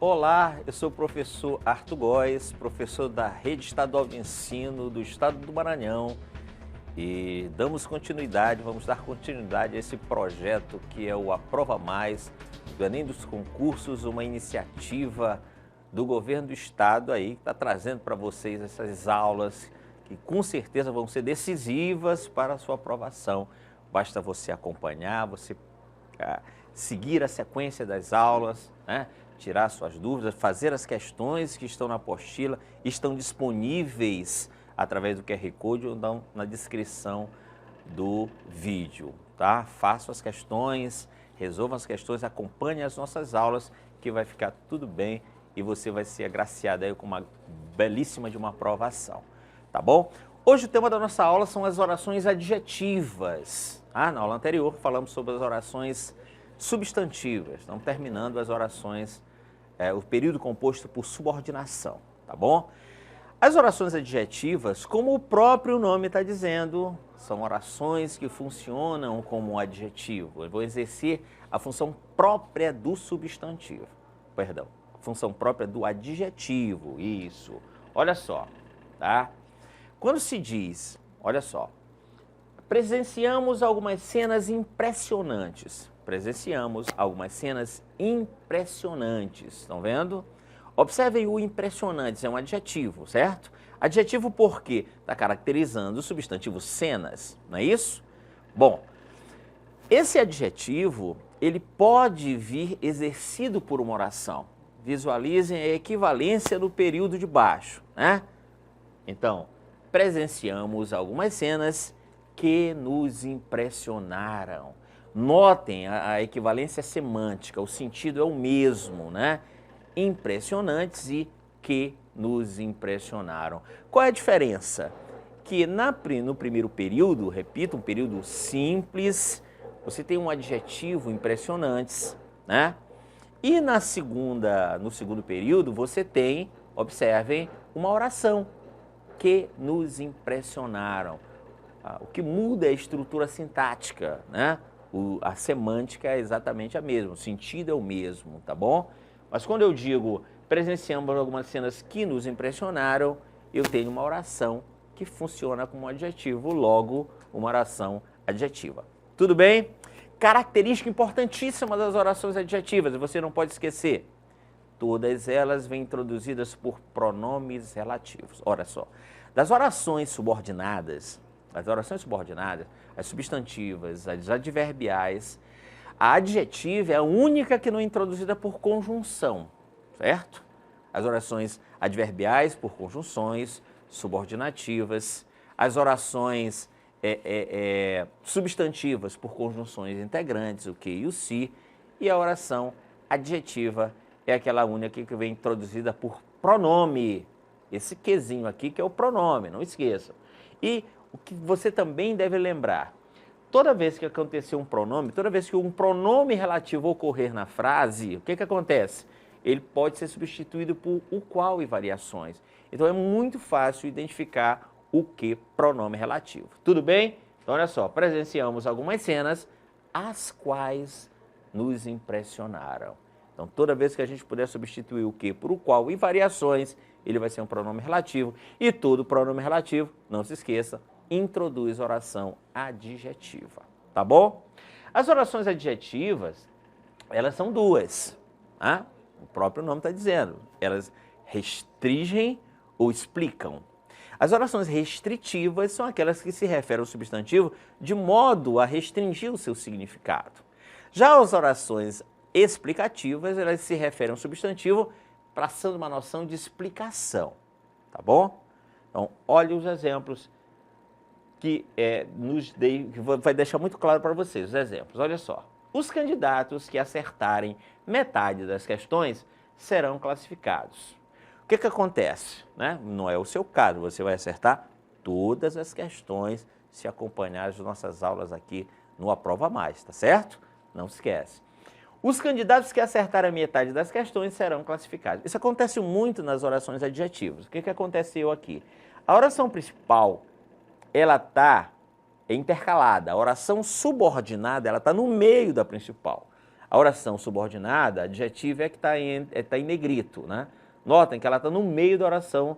Olá, eu sou o professor Arthur Góes, professor da Rede Estadual de Ensino do Estado do Maranhão e vamos dar continuidade a esse projeto que é o Aprova Mais, do Enem dos Concursos, uma iniciativa do governo do estado aí que está trazendo para vocês essas aulas que com certeza vão ser decisivas para a sua aprovação. Basta você acompanhar, você seguir a sequência das aulas, né? Tirar suas dúvidas, fazer as questões que estão na apostila, estão disponíveis através do QR Code ou na descrição do vídeo, tá? Façam as questões, resolvam as questões, acompanhem as nossas aulas que vai ficar tudo bem e você vai ser agraciado aí com uma belíssima de uma aprovação, tá bom? Hoje o tema da nossa aula são as orações adjetivas. Na aula anterior falamos sobre as orações substantivas, estamos terminando as orações, o período composto por subordinação, tá bom? As orações adjetivas, como o próprio nome está dizendo, são orações que funcionam como adjetivo, vão exercer a função própria do substantivo, perdão, a função própria do adjetivo, isso. Olha só, tá? Quando se diz, olha só, presenciamos algumas cenas impressionantes. Presenciamos algumas cenas impressionantes, estão vendo? Observem o impressionantes, é um adjetivo, certo? Adjetivo por quê? Está caracterizando o substantivo cenas, não é isso? Bom, esse adjetivo, ele pode vir exercido por uma oração. Visualizem a equivalência no período de baixo, né? Então, presenciamos algumas cenas que nos impressionaram. Notem a equivalência semântica, o sentido é o mesmo, né? Impressionantes e que nos impressionaram. Qual é a diferença? Que no primeiro período, repito, um período simples, você tem um adjetivo impressionantes, né? E no segundo período, você tem, observem, uma oração, que nos impressionaram. O que muda é a estrutura sintática, né? A semântica é exatamente a mesma, o sentido é o mesmo, tá bom? Mas quando eu digo presenciamos algumas cenas que nos impressionaram, eu tenho uma oração que funciona como adjetivo, logo uma oração adjetiva. Tudo bem? Característica importantíssima das orações adjetivas, você não pode esquecer. Todas elas vêm introduzidas por pronomes relativos. Olha só, das orações subordinadas, as substantivas, as adverbiais, a adjetiva é a única que não é introduzida por conjunção, certo? As orações adverbiais por conjunções, subordinativas, as orações substantivas por conjunções integrantes, o que e o se, e a oração adjetiva é aquela única que vem introduzida por pronome, esse quezinho aqui que é o pronome, não esqueçam. E o que você também deve lembrar, toda vez que acontecer um pronome, toda vez que um pronome relativo ocorrer na frase, o que acontece? Ele pode ser substituído por o qual e variações. Então é muito fácil identificar o que pronome relativo. Tudo bem? Então olha só, presenciamos algumas cenas as quais nos impressionaram. Então toda vez que a gente puder substituir o que por o qual e variações, ele vai ser um pronome relativo. E todo pronome relativo, não se esqueça, introduz oração adjetiva, tá bom? As orações adjetivas, elas são duas, tá? O próprio nome está dizendo, elas restringem ou explicam. As orações restritivas são aquelas que se referem ao substantivo de modo a restringir o seu significado. Já as orações explicativas, elas se referem ao substantivo passando uma noção de explicação, tá bom? Então, olhe os exemplos que vai deixar muito claro para vocês os exemplos. Olha só, os candidatos que acertarem metade das questões serão classificados. O que acontece? Né? Não é o seu caso, você vai acertar todas as questões se acompanhar as nossas aulas aqui no Aprova Mais, tá certo? Não se esquece. Os candidatos que acertarem metade das questões serão classificados. Isso acontece muito nas orações adjetivas. O que aconteceu aqui? A oração principal, ela está intercalada. A oração subordinada, ela está no meio da principal. A oração subordinada, adjetiva, é que está em negrito, né? Notem que ela está no meio da oração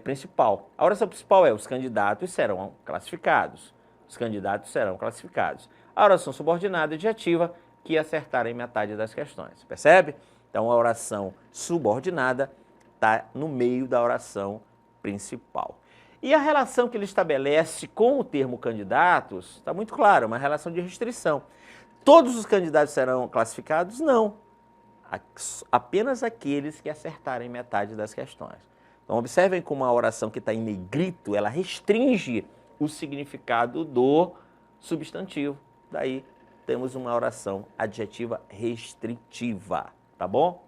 principal. A oração principal é: os candidatos serão classificados. Os candidatos serão classificados. A oração subordinada, adjetiva, que acertarem metade das questões. Percebe? Então, a oração subordinada está no meio da oração principal. E a relação que ele estabelece com o termo candidatos está muito clara, uma relação de restrição. Todos os candidatos serão classificados? Não. Apenas aqueles que acertarem metade das questões. Então, observem como a oração que está em negrito, ela restringe o significado do substantivo. Daí, temos uma oração adjetiva restritiva, tá bom?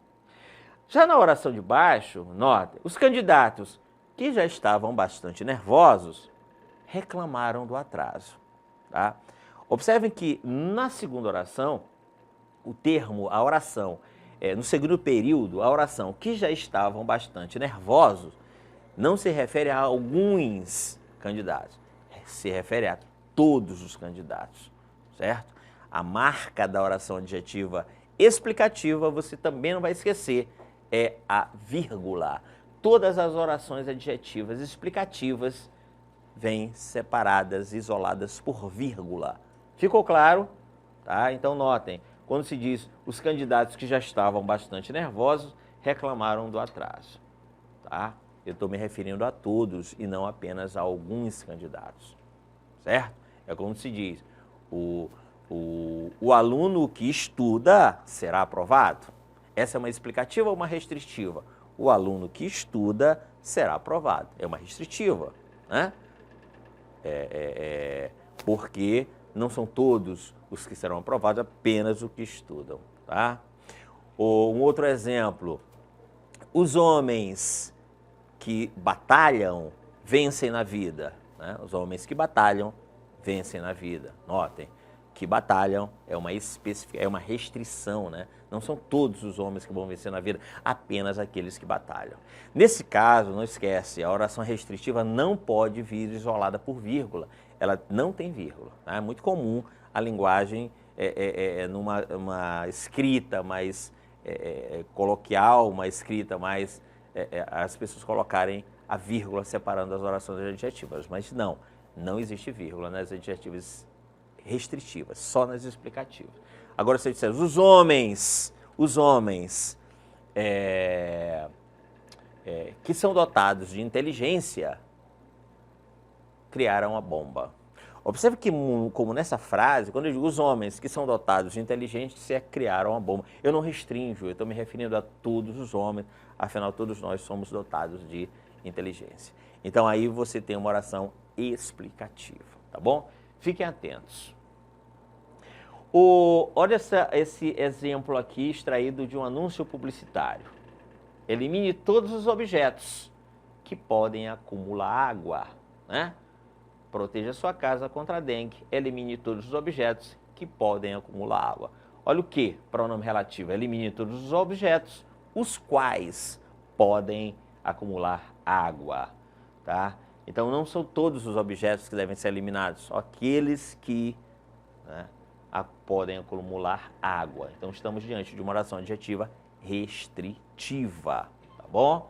Já na oração de baixo, notem, os candidatos que já estavam bastante nervosos reclamaram do atraso, tá? Observem que na segunda oração, o termo, a oração, no segundo período, a oração que já estavam bastante nervosos, não se refere a alguns candidatos, se refere a todos os candidatos, certo? A marca da oração adjetiva explicativa, você também não vai esquecer, é a vírgula. Todas as orações adjetivas explicativas vêm separadas, isoladas por vírgula. Ficou claro? Tá? Então notem, quando se diz os candidatos que já estavam bastante nervosos reclamaram do atraso. Tá? Eu estou me referindo a todos e não apenas a alguns candidatos. Certo? É como se diz, o aluno que estuda será aprovado. Essa é uma explicativa ou uma restritiva? O aluno que estuda será aprovado. É uma restritiva, né? Porque não são todos os que serão aprovados, apenas os que estudam, tá? Ou um outro exemplo, os homens que batalham vencem na vida, né? Os homens que batalham vencem na vida. Notem que batalham é uma restrição, né? Não são todos os homens que vão vencer na vida, apenas aqueles que batalham. Nesse caso, não esquece, a oração restritiva não pode vir isolada por vírgula. Ela não tem vírgula. Né? É muito comum a linguagem numa escrita mais coloquial, uma escrita mais... as pessoas colocarem a vírgula separando as orações adjetivas, mas não existe vírgula nas adjetivas restritivas, só nas explicativas. Agora, se eu disser, os homens que são dotados de inteligência criaram a bomba. Observe que, como nessa frase, quando eu digo os homens que são dotados de inteligência criaram a bomba, eu não restringo, eu estou me referindo a todos os homens, afinal todos nós somos dotados de inteligência. Então aí você tem uma oração explicativa, tá bom? Fiquem atentos. Olha esse exemplo aqui extraído de um anúncio publicitário. Elimine todos os objetos que podem acumular água, né? Proteja sua casa contra a dengue. Elimine todos os objetos que podem acumular água. Olha o que? Pronome relativo. Elimine todos os objetos, os quais podem acumular água, tá? Então não são todos os objetos que devem ser eliminados, só aqueles que, né, podem acumular água. Então estamos diante de uma oração adjetiva restritiva, tá bom?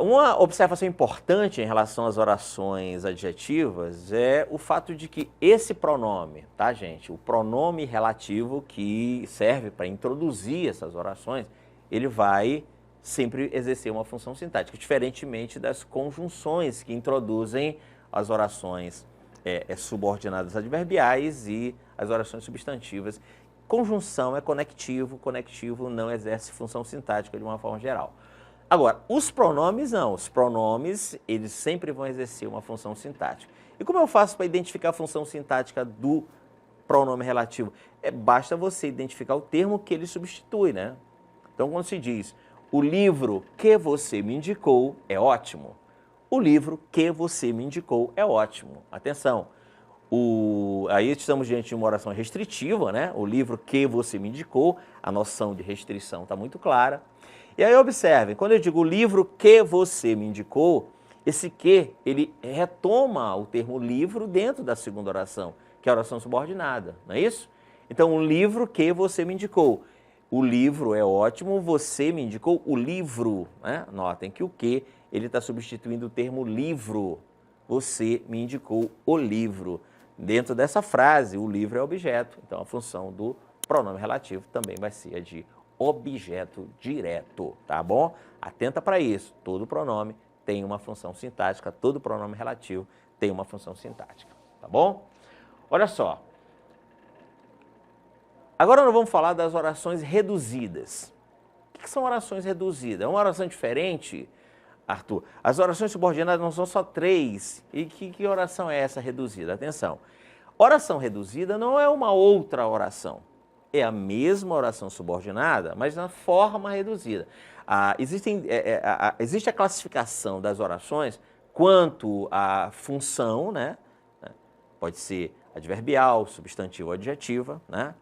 Uma observação importante em relação às orações adjetivas é o fato de que esse pronome, tá, gente? O pronome relativo que serve para introduzir essas orações, ele vai sempre exercer uma função sintática, diferentemente das conjunções que introduzem as orações subordinadas adverbiais e as orações substantivas. Conjunção é conectivo, conectivo não exerce função sintática de uma forma geral. Agora, os pronomes não, os pronomes eles sempre vão exercer uma função sintática. E como eu faço para identificar a função sintática do pronome relativo? Basta você identificar o termo que ele substitui, né? Então, quando se diz, o livro que você me indicou é ótimo, o livro que você me indicou é ótimo. Atenção, aí estamos diante de uma oração restritiva, né? O livro que você me indicou, a noção de restrição está muito clara. E aí observem, quando eu digo o livro que você me indicou, esse que, ele retoma o termo livro dentro da segunda oração, que é a oração subordinada, não é isso? Então, o livro que você me indicou. O livro é ótimo, você me indicou o livro, né? Notem que o que, ele está substituindo o termo livro. Você me indicou o livro. Dentro dessa frase, o livro é objeto, então a função do pronome relativo também vai ser a de objeto direto, tá bom? Atenta para isso, todo pronome tem uma função sintática, todo pronome relativo tem uma função sintática, tá bom? Olha só, agora nós vamos falar das orações reduzidas. O que são orações reduzidas? É uma oração diferente, Arthur? As orações subordinadas não são só 3. E que oração é essa reduzida? Atenção, oração reduzida não é uma outra oração. É a mesma oração subordinada, mas na forma reduzida. Existe a classificação das orações quanto à função, né? Pode ser adverbial, substantivo ou adjetiva, né?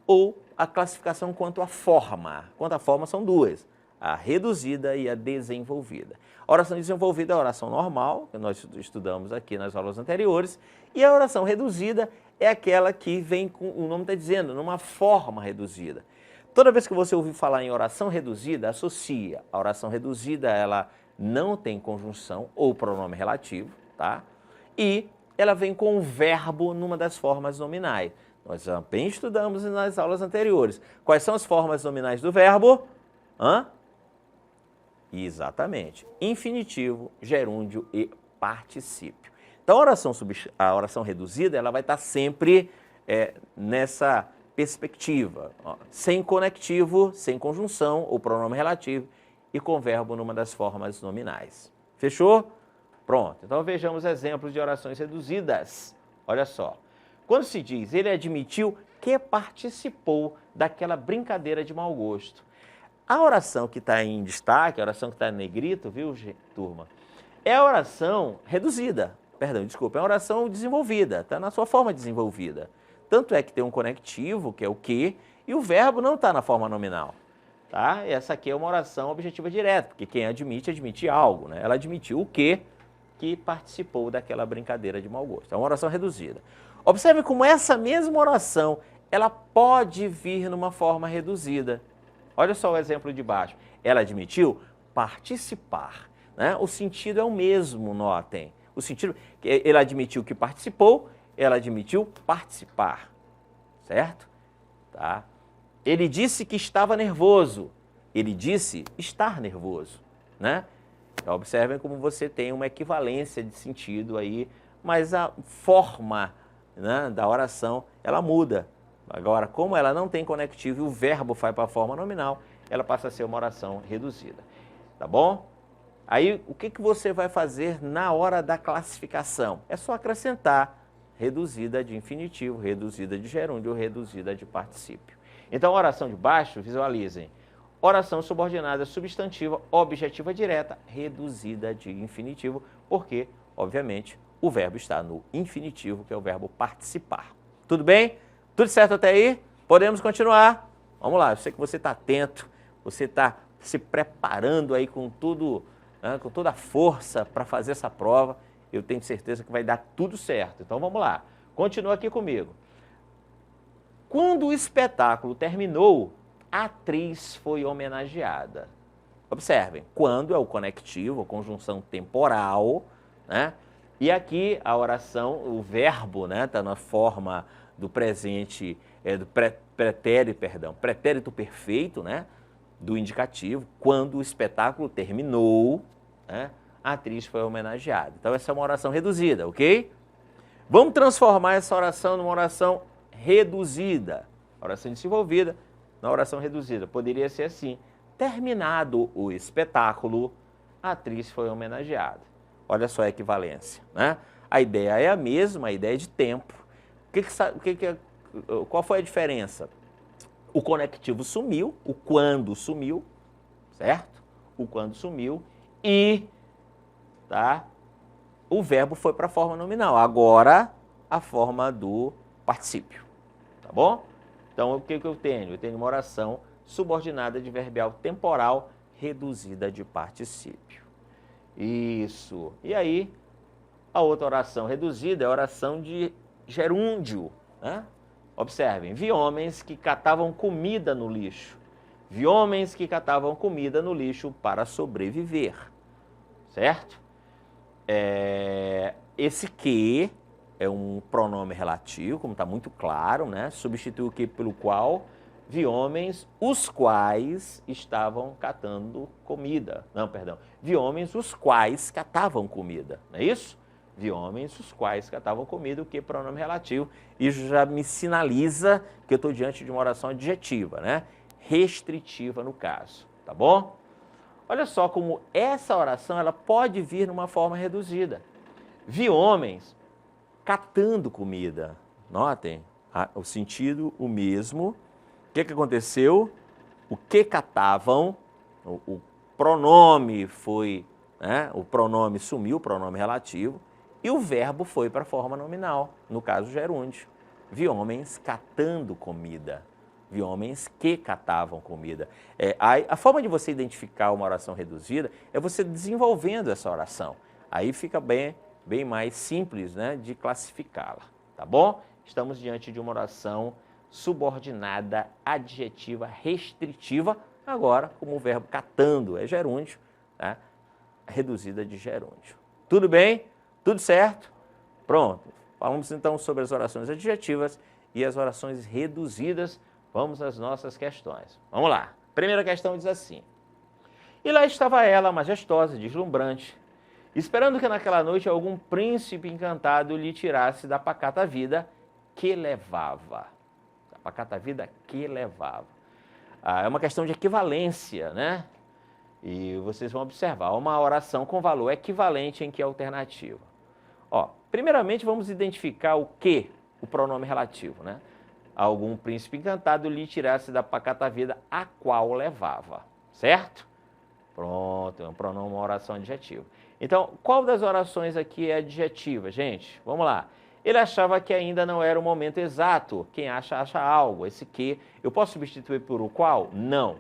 Ou a classificação quanto à forma. Quanto à forma são 2, a reduzida e a desenvolvida. A oração desenvolvida é a oração normal, que nós estudamos aqui nas aulas anteriores, e a oração reduzida é aquela que vem com, o nome está dizendo, numa forma reduzida. Toda vez que você ouvir falar em oração reduzida, associa. A oração reduzida, ela não tem conjunção ou pronome relativo, tá? E ela vem com o verbo numa das formas nominais. Nós também estudamos nas aulas anteriores. Quais são as formas nominais do verbo? Exatamente. Infinitivo, gerúndio e particípio. Então, a oração reduzida, ela vai estar sempre nessa perspectiva, sem conectivo, sem conjunção ou pronome relativo e com verbo numa das formas nominais. Fechou? Pronto. Então, vejamos exemplos de orações reduzidas. Olha só. Quando se diz, ele admitiu que participou daquela brincadeira de mau gosto. A oração que está em destaque, a oração que está em negrito, viu, turma? É a oração reduzida. Perdão, desculpa, é uma oração desenvolvida, está na sua forma desenvolvida. Tanto é que tem um conectivo, que é o que, e o verbo não está na forma nominal. Tá? Essa aqui é uma oração objetiva direta, porque quem admite, admite algo, né? Ela admitiu o que participou daquela brincadeira de mau gosto. É uma oração reduzida. Observe como essa mesma oração, ela pode vir numa forma reduzida. Olha só o exemplo de baixo. Ela admitiu participar, né? O sentido é o mesmo, notem. O sentido, ele admitiu que participou, ela admitiu participar, certo? Tá? Ele disse que estava nervoso, ele disse estar nervoso, né? Então, observem como você tem uma equivalência de sentido aí, mas a forma, né, da oração, ela muda. Agora, como ela não tem conectivo e o verbo vai para a forma nominal, ela passa a ser uma oração reduzida, tá bom? Aí, o que você vai fazer na hora da classificação? É só acrescentar reduzida de infinitivo, reduzida de gerúndio, reduzida de particípio. Então, a oração de baixo, visualizem. Oração subordinada substantiva, objetiva direta, reduzida de infinitivo, porque, obviamente, o verbo está no infinitivo, que é o verbo participar. Tudo bem? Tudo certo até aí? Podemos continuar? Vamos lá, eu sei que você está atento, você está se preparando aí com tudo, né, com toda a força para fazer essa prova. Eu tenho certeza que vai dar tudo certo. Então vamos lá, continua aqui comigo. Quando o espetáculo terminou, a atriz foi homenageada. Observem, quando é o conectivo, a conjunção temporal, né? E aqui a oração, o verbo, né, está na forma do presente, do pretérito perfeito, né, do indicativo. Quando o espetáculo terminou, né, a atriz foi homenageada. Então essa é uma oração reduzida, ok? Vamos transformar essa oração numa oração reduzida. Oração desenvolvida na oração reduzida. Poderia ser assim: terminado o espetáculo, a atriz foi homenageada. Olha só a equivalência, né? A ideia é a mesma, a ideia de tempo. Qual foi a diferença? O conectivo sumiu, o quando sumiu, certo? O quando sumiu e, tá, o verbo foi para a forma nominal. Agora, a forma do particípio, tá bom? Então, o que eu tenho? Eu tenho uma oração subordinada adverbial temporal reduzida de particípio. Isso. E aí, a outra oração reduzida é a oração de gerúndio, né? Observem, vi homens que catavam comida no lixo. Vi homens que catavam comida no lixo para sobreviver. Certo? Esse que é um pronome relativo, como está muito claro, né? Substitui o que pelo qual vi homens os quais estavam catando comida. Não, perdão. Vi homens os quais catavam comida. Não é isso? Vi homens os quais catavam comida, o que é pronome relativo. Isso já me sinaliza que eu estou diante de uma oração adjetiva, né? Restritiva no caso. Tá bom? Olha só como essa oração ela pode vir numa forma reduzida. Vi homens catando comida. Notem, o sentido o mesmo. O que aconteceu? O que catavam, o pronome foi, né? O pronome sumiu, o pronome relativo, e o verbo foi para a forma nominal, no caso gerúndio. Vi homens catando comida. Vi homens que catavam comida. A forma de você identificar uma oração reduzida é você desenvolvendo essa oração. Aí fica bem mais simples, né, de classificá-la, tá bom? Estamos diante de uma oração subordinada, adjetiva, restritiva, agora como o verbo catando é gerúndio, tá? Reduzida de gerúndio. Tudo bem? Tudo certo? Pronto. Falamos então sobre as orações adjetivas e as orações reduzidas. Vamos às nossas questões. Vamos lá. Primeira questão diz assim: e lá estava ela, majestosa, deslumbrante, esperando que naquela noite algum príncipe encantado lhe tirasse da pacata vida que levava. Da pacata vida que levava. É uma questão de equivalência, né? E vocês vão observar, uma oração com valor equivalente em que alternativa? Ó, primeiramente vamos identificar o que, o pronome relativo, né? Algum príncipe encantado lhe tirasse da pacata vida a qual levava, certo? Pronto, é um pronome, uma oração adjetiva. Então, qual das orações aqui é adjetiva, gente? Vamos lá. Ele achava que ainda não era o momento exato. Quem acha, acha algo. Esse que, eu posso substituir por o qual? Não.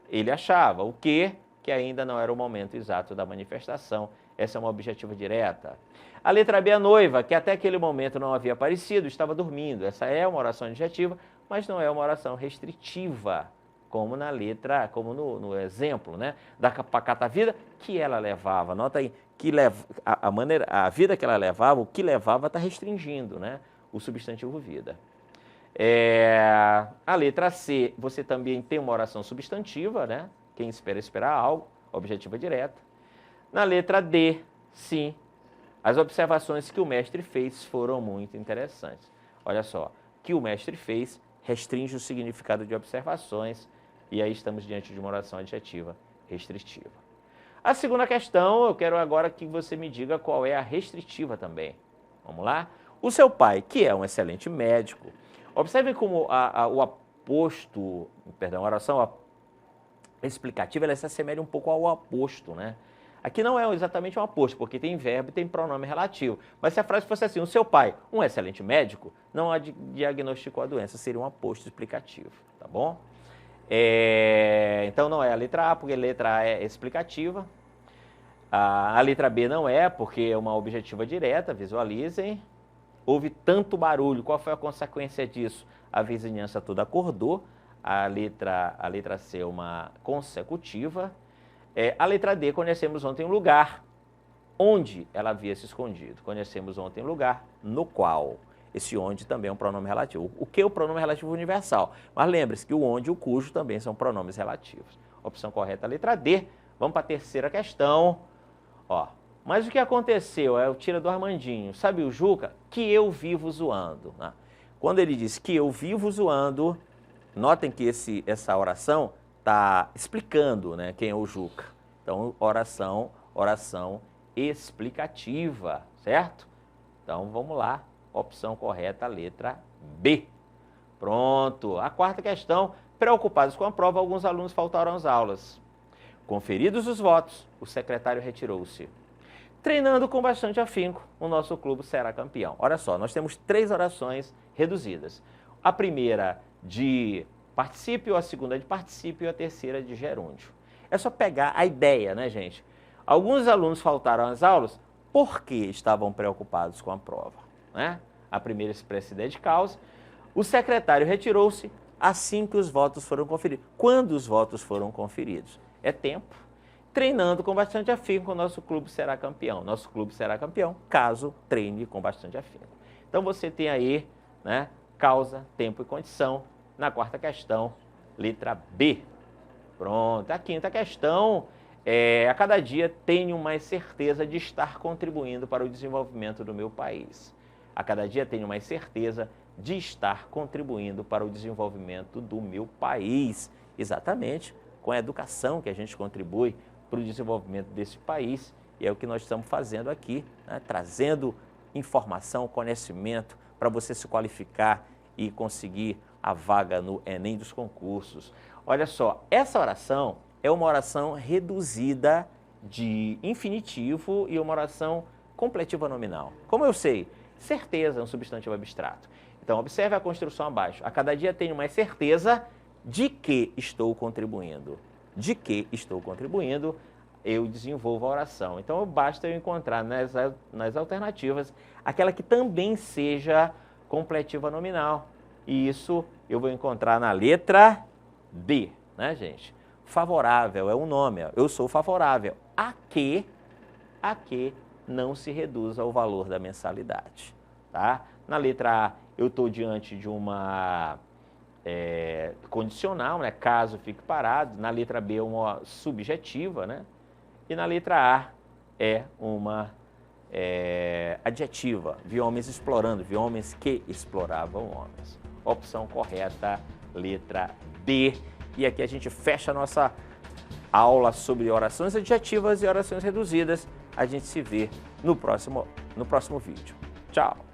Ele achava o que ainda não era o momento exato da manifestação. Essa é uma objetiva direta. A letra B, a noiva, que até aquele momento não havia aparecido, estava dormindo. Essa é uma oração adjetiva, mas não é uma oração restritiva, como na letra, como no exemplo, né? Da pacata vida que ela levava. Nota aí que a vida que ela levava, o que levava está restringindo, né? O substantivo vida. A letra C, você também tem uma oração substantiva, né? Quem espera algo, objetiva direta. Na letra D, sim, as observações que o mestre fez foram muito interessantes. Olha só, que o mestre fez restringe o significado de observações, e aí estamos diante de uma oração adjetiva restritiva. A segunda questão, eu quero agora que você me diga qual é a restritiva também. Vamos lá? O seu pai, que é um excelente médico, observem como o aposto, perdão, a oração explicativa, ela se assemelha um pouco ao aposto, né? Aqui não é exatamente um aposto, porque tem verbo e tem pronome relativo. Mas se a frase fosse assim, o seu pai, um excelente médico, não diagnosticou a doença, seria um aposto explicativo, tá bom? Então não é a letra A, porque a letra A é explicativa. A letra B não é, porque é uma objetiva direta, visualizem. Houve tanto barulho, qual foi a consequência disso? A vizinhança toda acordou. A letra C é uma consecutiva. A letra D, conhecemos ontem um lugar onde ela havia se escondido. Conhecemos ontem um lugar no qual. Esse onde também é um pronome relativo. O que é o pronome relativo universal? Mas lembre-se que o onde e o cujo também são pronomes relativos. Opção correta, a letra D. Vamos para a terceira questão. Ó, mas o que aconteceu? É o tira do Armandinho. Sabe o Juca? Que eu vivo zoando. Né? Quando ele diz que eu vivo zoando, notem que essa oração está explicando, né, quem é o Juca. Então, oração explicativa, certo? Então, vamos lá. Opção correta, letra B. Pronto. A quarta questão. Preocupados com a prova, alguns alunos faltaram às aulas. Conferidos os votos, o secretário retirou-se. Treinando com bastante afinco, o nosso clube será campeão. Olha só, nós temos 3 orações reduzidas. A primeira de particípio, a segunda de particípio e a terceira de gerúndio. É só pegar a ideia, né, gente? Alguns alunos faltaram às aulas porque estavam preocupados com a prova, né? A primeira expressa ideia de causa. O secretário retirou-se assim que os votos foram conferidos. Quando os votos foram conferidos? É tempo. Treinando com bastante afinco, o nosso clube será campeão. Nosso clube será campeão caso treine com bastante afinco. Então você tem aí, né, causa, tempo e condição. Na quarta questão, letra B. Pronto. A quinta questão a cada dia tenho mais certeza de estar contribuindo para o desenvolvimento do meu país. A cada dia tenho mais certeza de estar contribuindo para o desenvolvimento do meu país. Exatamente, com a educação que a gente contribui para o desenvolvimento desse país. E é o que nós estamos fazendo aqui, né? Trazendo informação, conhecimento para você se qualificar e conseguir a vaga no Enem dos concursos. Olha só, essa oração é uma oração reduzida de infinitivo e uma oração completiva nominal. Como eu sei? Certeza é um substantivo abstrato. Então, observe a construção abaixo. A cada dia tenho mais certeza de que estou contribuindo. De que estou contribuindo, eu desenvolvo a oração. Então, basta eu encontrar nas alternativas aquela que também seja completiva nominal. E isso eu vou encontrar na letra D, né, gente? Favorável é o nome, eu sou favorável a que não se reduza o valor da mensalidade, tá? Na letra A, eu estou diante de uma condicional, né? Caso fique parado. Na letra B é uma subjetiva, né? E na letra A é uma adjetiva, vi homens explorando, vi homens que exploravam homens. Opção correta, letra D. E aqui a gente fecha a nossa aula sobre orações adjetivas e orações reduzidas. A gente se vê no próximo vídeo. Tchau!